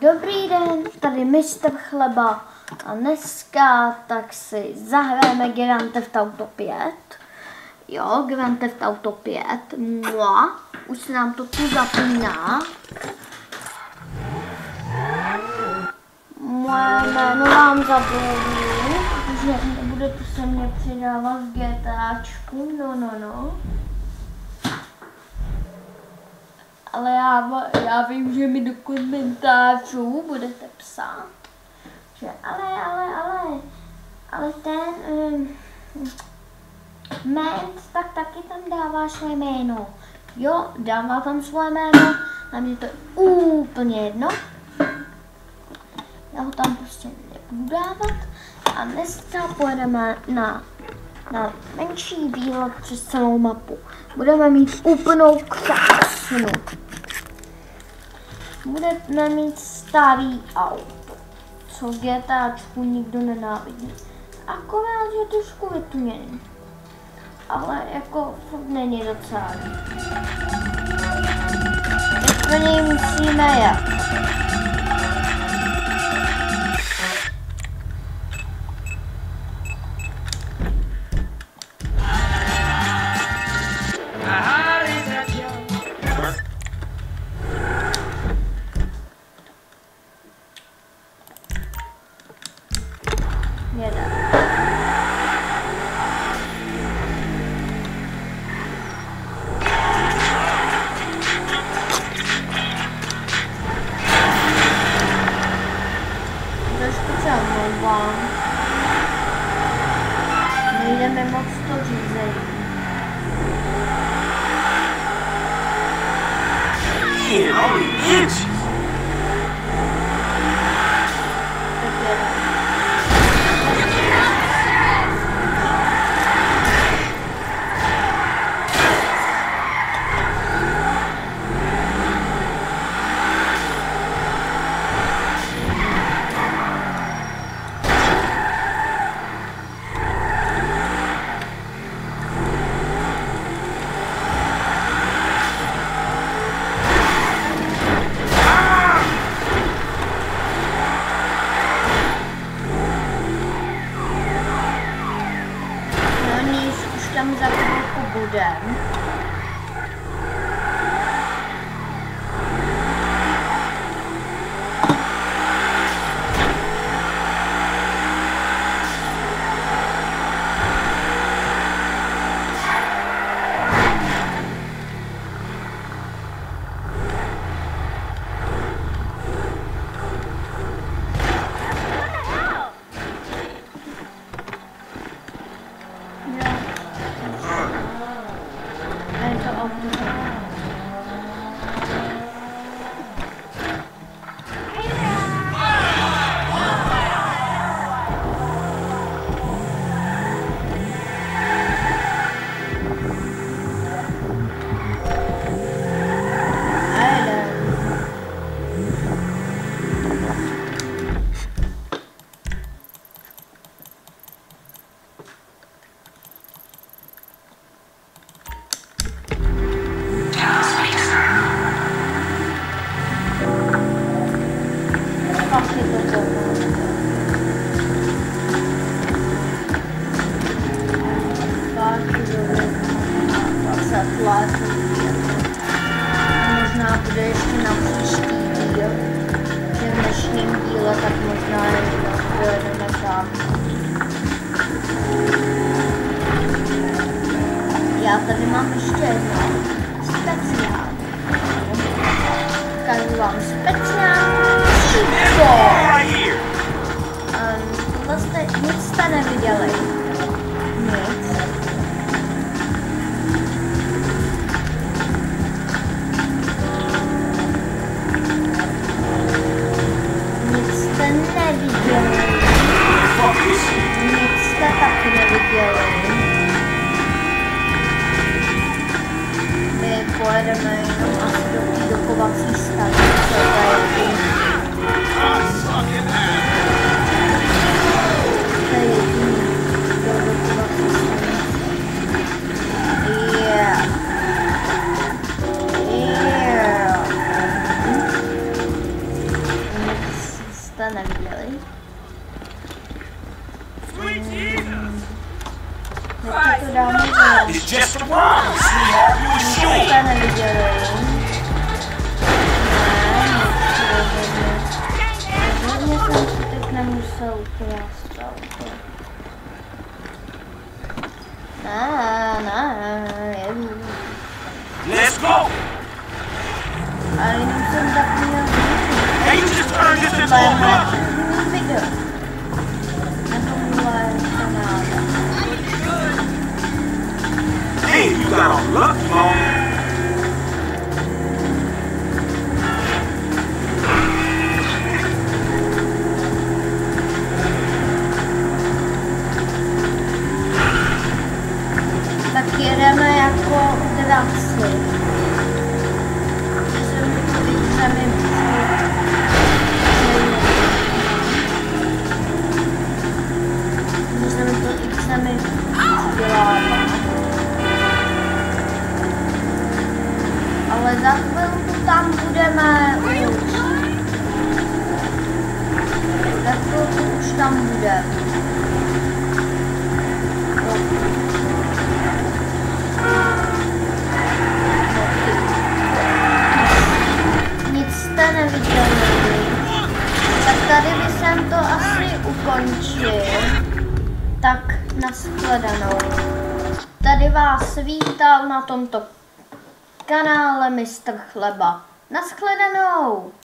Dobrý den, tady mistr Chleba a dneska tak si zahrajeme Grand Theft Auto 5. Jo, Grand Theft Auto 5. Už se nám to tu zapíná. Moje jméno vám zabloudí, protože nebudete se mě přidávat v GTAčku, no. Ale já vím, že mi do komentářů budete psát, že ale ten Ment, tak taky tam dává své jméno. Jo, dává tam své jméno, a mě to je úplně jedno. Já ho tam prostě nebudu dávat. A dneska pojedeme na menší výlet přes celou mapu. Budeme mít úplnou krásnu. Budeme mít starý auto, co v GTAčku nikdo nenávidí. Akorát je trošku vytuněný. Ale jako furt není docela. Teď pro něj musíme jet. Nejdeme moc to řízení. Tam za chvilku budem. Možná bude ještě na příští díl, že v dnešním díle tak možná dojedeme tam. Já tady mám ještě jedno speciál. Ukážu vám speciální číslo. Vlastně nic jste neviděli. Nic. Nic jste taky neviděli. My pojedeme jenom asi do té dokovací stanice. neviděli. To dáme jste neviděli. Rozhodně jsem si teď nemusel uklást auto. Jedu. Let's go! A jenom jsem zapomněl video. Na tomhle kanále. Hey, you got a luck, man. Tak jedeme jako draci. Ale za chvilku tam budeme už. Za chvilku už tam budeme. Nic jste neviděli. Tak tady by jsem to asi ukončil. Tak nashledanou. Tady vás vítal na tomto kanále Mistr Chleba. Nashledanou.